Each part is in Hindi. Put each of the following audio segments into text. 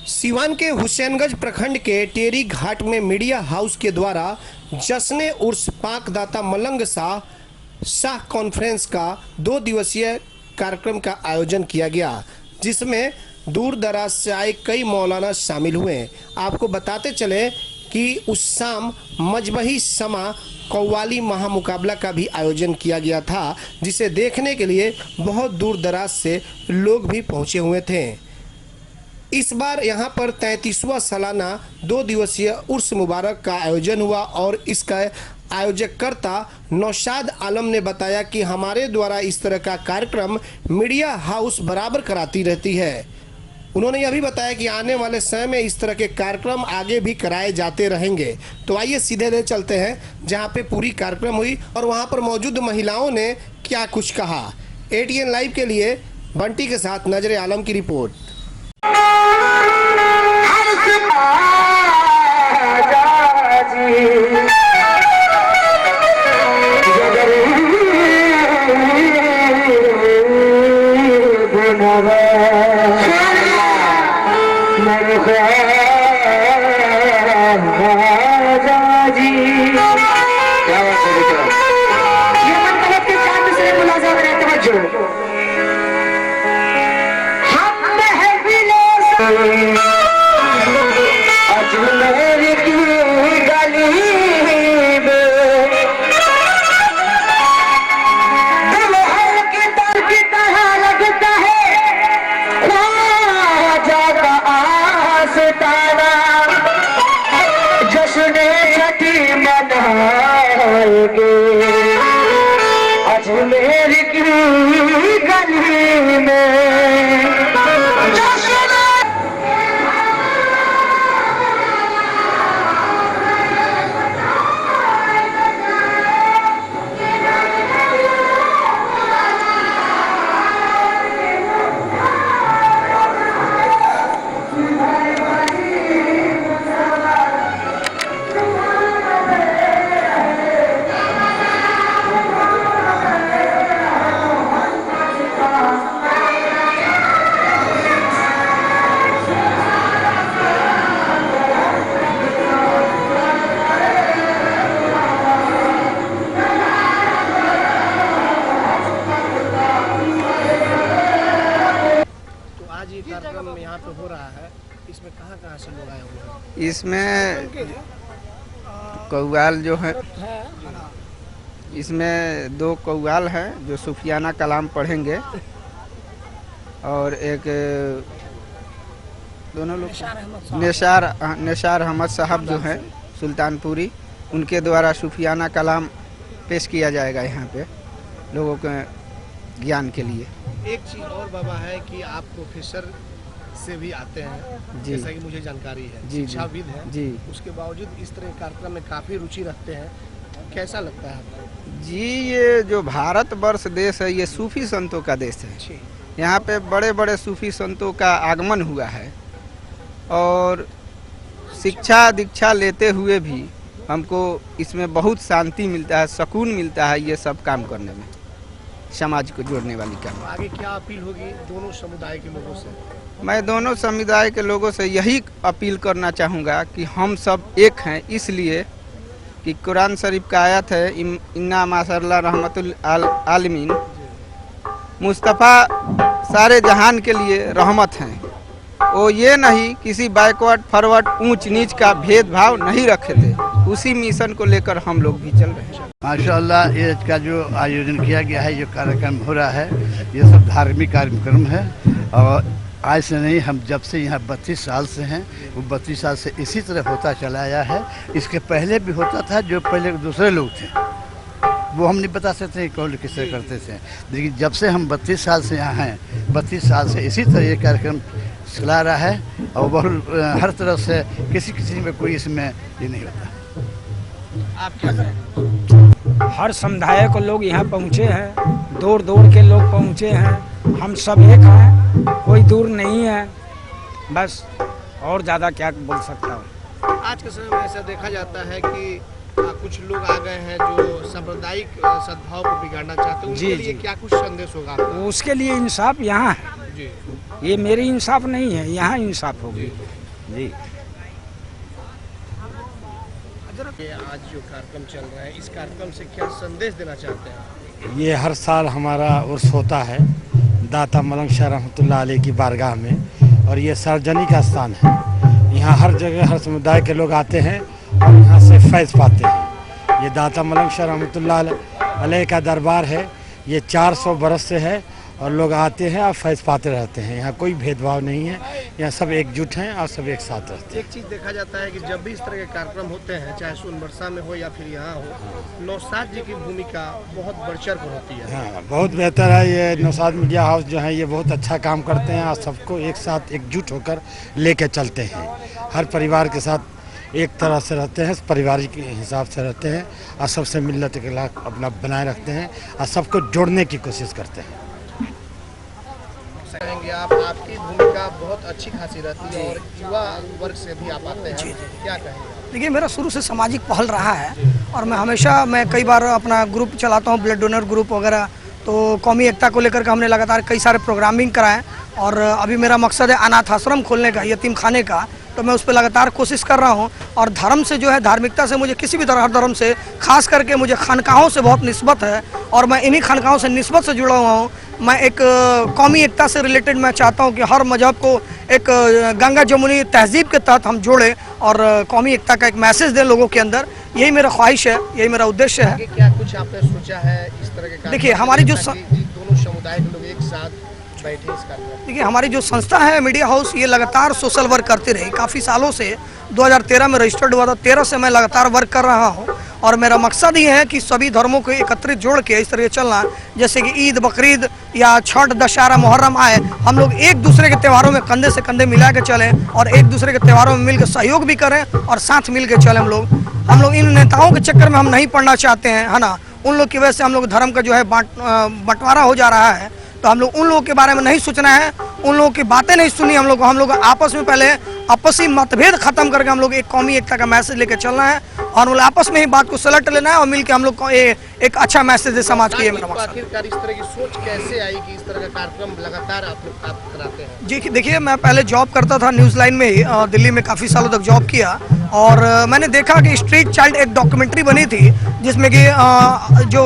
सीवान के हुसैनगंज प्रखंड के टेरी घाट में मीडिया हाउस के द्वारा जश्न उर्स पाक दाता मलंग शाह कॉन्फ्रेंस का 2 दिवसीय कार्यक्रम का आयोजन किया गया, जिसमें दूर दराज से आए कई मौलाना शामिल हुए। आपको बताते चले कि उस शाम मजबही समा कव्वाली महामुकाबला का भी आयोजन किया गया था, जिसे देखने के लिए बहुत दूर दराज से लोग भी पहुंचे हुए थे। इस बार यहां पर 33वां सालाना 2 दिवसीय उर्स मुबारक का आयोजन हुआ और इसका आयोजककर्ता नौशाद आलम ने बताया कि हमारे द्वारा इस तरह का कार्यक्रम मीडिया हाउस बराबर कराती रहती है। उन्होंने यह भी बताया कि आने वाले समय में इस तरह के कार्यक्रम आगे भी कराए जाते रहेंगे। तो आइए सीधे ले चलते हैं जहां पे पूरी कार्यक्रम हुई और वहां पर मौजूद महिलाओं ने क्या कुछ कहा। ATN लाइव के लिए बंटी के साथ नजर आलम की रिपोर्ट। अजमेर की गली में कार्यक्रम यहाँ पे हो रहा है, इसमें कहाँ से लोग आए हुए हैं? इसमें कव्वाल जो है, इसमें 2 कव्वाल हैं जो सूफियाना कलाम पढ़ेंगे और एक दोनों लोग निसार अहमद साहब जो हैं सुल्तानपुरी, उनके द्वारा सूफियाना कलाम पेश किया जाएगा यहाँ पे लोगों के ज्ञान के लिए। एक चीज़ और बाबा है कि आप प्रोफेसर से भी आते हैं, जैसा कि मुझे जानकारी है, शिक्षाविद हैं जी। उसके बावजूद इस तरह के कार्यक्रम में काफ़ी रुचि रखते हैं, कैसा लगता है आपको? जी, ये जो भारत वर्ष देश है ये सूफी संतों का देश है। यहाँ पे बड़े बड़े सूफी संतों का आगमन हुआ है और शिक्षा दीक्षा लेते हुए भी हमको इसमें बहुत शांति मिलता है, सुकून मिलता है ये सब काम करने में, समाज को जोड़ने वाली काम। आगे क्या अपील होगी दोनों समुदाय के लोगों से? मैं दोनों समुदाय के लोगों से यही अपील करना चाहूँगा कि हम सब एक हैं, इसलिए कि कुरान शरीफ का आयत है इन्ना माशअल्लाह रहमतुल आलमीन, मुस्तफ़ा सारे जहान के लिए रहमत हैं। वो ये नहीं किसी बैकवर्ड फॉरवर्ड ऊंच नीच का भेदभाव नहीं रखे थे, उसी मिशन को लेकर हम लोग भी चल रहे हैं। माशाअल्लाह, ये का जो आयोजन किया गया है, जो कार्यक्रम हो रहा है, ये सब धार्मिक कार्यक्रम है और आज से नहीं, हम जब से यहाँ 32 साल से हैं, वो 32 साल से इसी तरह होता चला आया है। इसके पहले भी होता था, जो पहले दूसरे लोग थे वो हम नहीं बता सकते कौन किस तरह करते थे, लेकिन जब से हम 32 साल से यहाँ हैं, 32 साल से इसी तरह ये कार्यक्रम चला रहा है और बहुत हर तरफ से किसी में कोई इसमें ये नहीं होता। आप क्या करें? हर समुदाय को लोग यहाँ पहुँचे हैं, दूर दूर के लोग पहुँचे हैं, हम सब एक हैं, कोई दूर नहीं है, बस और ज़्यादा क्या बोल सकता हूँ। आज के समय में ऐसा देखा जाता है कि कुछ लोग आ गए हैं जो सांप्रदायिक सद्भाव को बिगाड़ना चाहते हैं, उनके लिए क्या कुछ संदेश होगा आपका? उसके लिए इंसाफ यहाँ है जी। ये मेरी इंसाफ नहीं है, यहाँ इंसाफ होगी। जी। आज जो कार्यक्रम चल रहा है, इस कार्यक्रम से क्या संदेश देना चाहते हैं? ये हर साल हमारा उर्स होता है दाता मलंग शाह रहमतुल्लाह अलैह की बारगाह में, और ये सार्वजनिक स्थान है। यहाँ हर जगह हर समुदाय के लोग आते हैं और यहाँ से फैज़ पाते हैं। ये दाता मलंग शाह रहमतुल्लाह अलैह का दरबार है। ये 400 बरस से है और लोग आते हैं और फैज़ पाते रहते हैं। यहाँ कोई भेदभाव नहीं है, यहाँ सब एकजुट हैं और सब एक साथ रहते हैं। एक चीज़ देखा जाता है कि जब भी इस तरह के कार्यक्रम होते हैं, चाहे सोनबरसा में हो या फिर यहाँ हो, नौशाद जी की भूमिका बहुत बढ़ चढ़ कर होती है। हाँ, बहुत बेहतर है। ये नौशाद मीडिया हाउस जो है ये बहुत अच्छा काम करते हैं और सबको एक साथ एकजुट होकर लेके चलते हैं। हर परिवार के साथ एक तरह से रहते हैं, पारिवारिक के हिसाब से रहते हैं और सबसे मिलत इखलाक अपना बनाए रखते हैं और सबको जोड़ने की कोशिश करते हैं। कहेंगे आप, आपकी भूमिका बहुत अच्छी खासी रहती है और युवा वर्ग से भी आप आते हैं, क्या कहेंगे? देखिए, मेरा शुरू से सामाजिक पहल रहा है और मैं कई बार अपना ग्रुप चलाता हूँ, ब्लड डोनर ग्रुप वगैरह। तो कौमी एकता को लेकर के हमने लगातार कई सारे प्रोग्रामिंग कराएं और अभी मेरा मकसद है अनाथ आश्रम खोलने का, यतीम खाने का। तो मैं उस पर लगातार कोशिश कर रहा हूँ और धर्म से जो है, धार्मिकता से मुझे किसी भी तरह हर धर्म से, खास करके मुझे खानकाहों से बहुत निस्बत है और मैं इन्हीं खानकाहों से निस्बत से जुड़ा हुआ हूँ। मैं एक कौमी एकता से रिलेटेड मैं चाहता हूँ कि हर मजहब को एक गंगा जमुनी तहजीब के तहत हम जोड़ें और कौमी एकता का एक मैसेज दें लोगों के अंदर। यही मेरा ख्वाहिश है, यही मेरा उद्देश्य है। क्या कुछ आपने सोचा है इस तरह के? देखिए, हमारी जो दोनों समुदाय के लोग एक साथ बैठे इस कार्यक्रम। देखिए, हमारी जो संस्था है मीडिया हाउस, ये लगातार सोशल वर्क करती रही काफ़ी सालों से। 2013 में रजिस्टर्ड हुआ था, 13 से मैं लगातार वर्क कर रहा हूँ और मेरा मकसद ही है कि सभी धर्मों को एकत्रित जोड़ के इस तरह से चलना। जैसे कि ईद, बकरीद या छठ, दशहरा, मुहर्रम आए, हम लोग एक दूसरे के त्यौहारों में कंधे से कंधे मिला के चलें और एक दूसरे के त्यौहारों में मिलकर सहयोग भी करें और साथ मिल के चलें। हम लोग इन नेताओं के चक्कर में हम नहीं पड़ना चाहते हैं, है ना। उन लोग की वजह से हम लोग धर्म का जो है बंटवारा हो जा रहा है। तो हम लोग उन लोगों के बारे में नहीं सोचना है, उन लोगों की बातें नहीं सुनी। हम लोग आपस में पहले आपसी मतभेद खत्म करके हम लोग एक कौमी एकता का मैसेज लेकर चलना है और हम लोग आपस में ही बात को सलट लेना है और मिलकर हम लोग को एक अच्छा मैसेज दे समाज के। मेरा मकसद आखिरकार इस तरह की सोच कैसे आई कि इस तरह का कार्यक्रम लगातार आप लोग कराते हैं? जी, देखिए, मैं पहले जॉब करता था न्यूज़ लाइन में ही, दिल्ली में काफ़ी सालों तक जॉब किया और मैंने देखा कि स्ट्रीट चाइल्ड एक डॉक्यूमेंट्री बनी थी जिसमें कि जो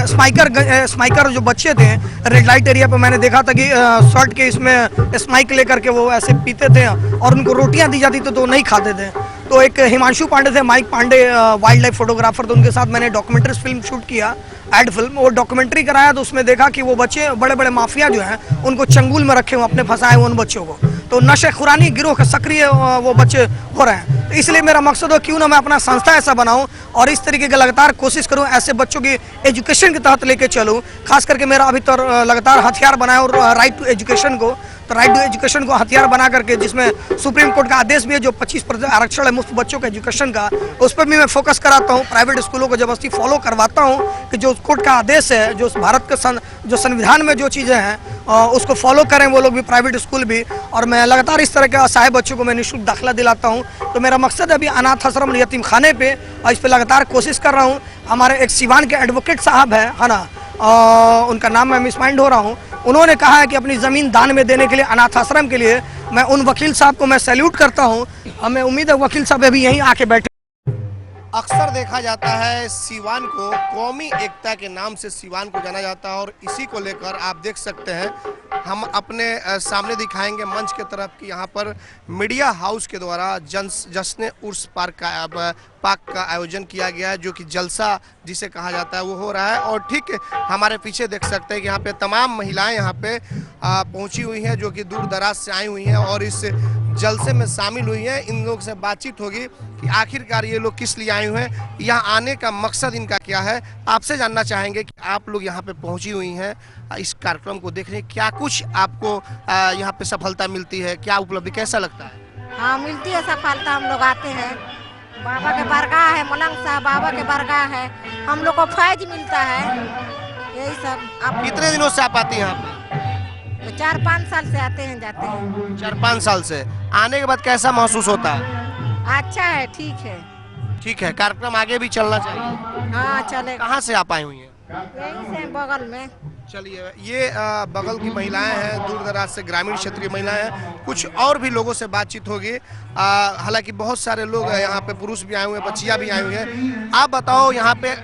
स्माइकर जो बच्चे थे रेड लाइट एरिया पर, मैंने देखा था कि शर्ट के इसमें स्माइक लेकर के वो ऐसे पीते थे और उनको रोटियां दी जाती तो नहीं खाते थे। तो एक हिमांशु पांडे थे, Mike Pandey, wildlife photographer, तो उनके साथ मैंने डॉक्यूमेंट्री फिल्म शूट किया, एड फिल्म। वो डॉक्यूमेंट्री कराया तो उसमें देखा कि वो बच्चे, बड़े बड़े माफिया जो हैं, उनको चंगुल में रखे हुए, अपने फंसाए हुए उन बच्चों को। तो नशे खुरानी गिरोह के सक्रिय वो बच्चे हो रहे हैं। तो इसलिए मेरा मकसद हो क्यों ना मैं अपना संस्था ऐसा बनाऊं और इस तरीके की लगातार कोशिश करूं, ऐसे बच्चों की एजुकेशन के तहत लेके चलूं। खास करके मेरा अभी तो लगातार हथियार बनाया और राइट टू एजुकेशन को, तो राइट टू एजुकेशन को हथियार बना करके, जिसमें सुप्रीम कोर्ट का आदेश भी है जो 25% आरक्षण है मुफ्त बच्चों के एजुकेशन का, उस पर भी मैं फोकस कराता हूँ। प्राइवेट स्कूलों को जबरदस्ती फॉलो करवाता हूँ कि जो कोर्ट का आदेश है, जो भारत के जो संविधान में जो चीज़ें हैं उसको फॉलो करें वो लोग भी, प्राइवेट स्कूल भी। और मैं लगातार इस तरह के असहाय बच्चों को मैं निःशुल्क दाखिला दिलाता हूँ। तो मेरा मकसद है अभी अनाथ आश्रम, यतीम खाने पे, और इस पर लगातार कोशिश कर रहा हूँ। हमारे एक सिवान के एडवोकेट साहब है ना, उनका नाम मैं मिसमाइंड हो रहा हूँ, उन्होंने कहा है कि अपनी ज़मीन दान में देने के लिए अनाथ आश्रम के लिए। मैं उन वकील साहब को मैं सैल्यूट करता हूँ। हमें उम्मीद है वकील साहब अभी यहीं आके बैठे। अक्सर देखा जाता है सिवान को कौमी एकता के नाम से सिवान को जाना जाता है और इसी को लेकर आप देख सकते हैं, हम अपने सामने दिखाएंगे मंच के तरफ कि यहाँ पर मीडिया हाउस के द्वारा जश्न उर्स पाक का आयोजन किया गया है, जो कि जलसा जिसे कहा जाता है वो हो रहा है। और ठीक हमारे पीछे देख सकते हैं कि यहाँ पे तमाम महिलाएं यहाँ पे पहुँची हुई हैं, जो कि दूर दराज से आई हुई हैं और इस जलसे में शामिल हुई हैं। इन लोग से बातचीत होगी कि आखिरकार ये लोग किस लिए आए हुए हैं, यहाँ आने का मकसद इनका क्या है। आपसे जानना चाहेंगे कि आप लोग यहाँ पे पहुँची हुई हैं इस कार्यक्रम को देखने, क्या कुछ आपको यहाँ पे सफलता मिलती है, क्या उपलब्धि, कैसा लगता है? हाँ, मिलती है सफलता। हम लोग आते हैं, बाबा के बरगाह है, मलंग साहब बाबा के बरगाह है, हम लोग को फैज मिलता है, यही सब। आप कितने दिनों से आप आती हैं यहाँ पे? 4-5 साल से आते हैं, जाते हैं। 4-5 साल से आने के बाद कैसा महसूस होता है? अच्छा है, ठीक है। ठीक है, कार्यक्रम आगे भी चलना चाहिए। हाँ, चलेगा। कहाँ से आप आई हुई हैं? यहीं से बगल में। चलिए, ये बगल की महिलाएं हैं, दूर दराज से ग्रामीण क्षेत्रीय महिलाएं हैं। कुछ और भी लोगों से बातचीत होगी। हालांकि बहुत सारे लोग हैं यहाँ पे, पुरुष भी आए हुए हैं, बच्चियां भी आई हुई हैं। आप बताओ यहाँ पे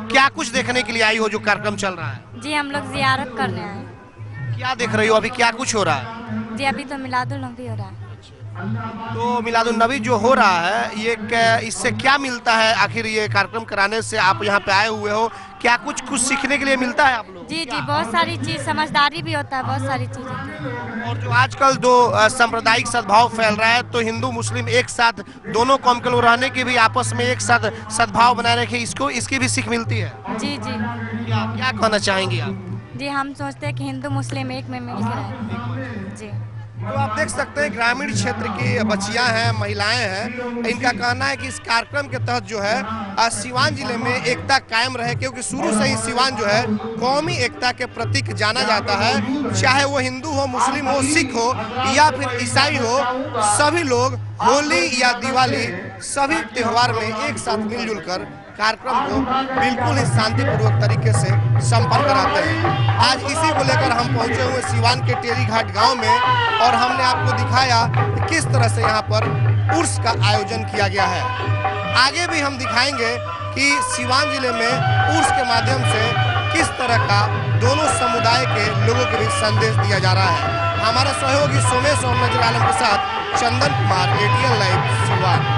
क्या कुछ देखने के लिए आई हो जो कार्यक्रम चल रहा है? जी हम लोग जियारत करने आए। क्या देख रही हो अभी, क्या कुछ हो रहा है? जी अभी तो मिलादुल नबी हो रहा है। तो मिलादुन नबी जो हो रहा है, ये इससे क्या मिलता है? आखिर ये कार्यक्रम कराने से आप यहाँ पे आए हुए हो, क्या कुछ सीखने के लिए मिलता है आप लोग? जी जी बहुत सारी चीज, समझदारी भी होता है, बहुत सारी चीजें होती है। और जो आजकल जो सांप्रदायिक सद्भाव फैल रहा है, तो हिंदू मुस्लिम एक साथ दोनों कौम के लोग रहने की भी, आपस में एक साथ सद्भाव बनाए रखे, इसकी भी सीख मिलती है। जी जी क्या कहना चाहेंगे आप? जी हम सोचते हैं कि हिंदू मुस्लिम एक में मिल के रहें। जी तो आप देख सकते हैं ग्रामीण क्षेत्र की बच्चियां हैं, महिलाएं हैं। इनका कहना है कि इस कार्यक्रम के तहत जो है सिवान जिले में एकता कायम रहे, क्योंकि शुरू से ही सिवान जो है कौमी एकता के प्रतीक जाना जाता है। चाहे वो हिंदू हो, मुस्लिम हो, सिख हो या फिर ईसाई हो, सभी लोग होली या दिवाली सभी त्योहार में एक साथ मिलजुल कर कार्यक्रम को बिल्कुल ही शांतिपूर्वक तरीके से संपन्न कराते हैं। आज इसी को लेकर हम पहुंचे हुए सिवान के टेरी घाट गांव में, और हमने आपको दिखाया कि किस तरह से यहां पर उर्स का आयोजन किया गया है। आगे भी हम दिखाएंगे कि सिवान जिले में उर्स के माध्यम से किस तरह का दोनों समुदाय के लोगों के बीच संदेश दिया जा रहा है। हमारा सहयोगी सोमेश और नजर आलम के साथ चंदन कुमार, ATN लाइव सिवान।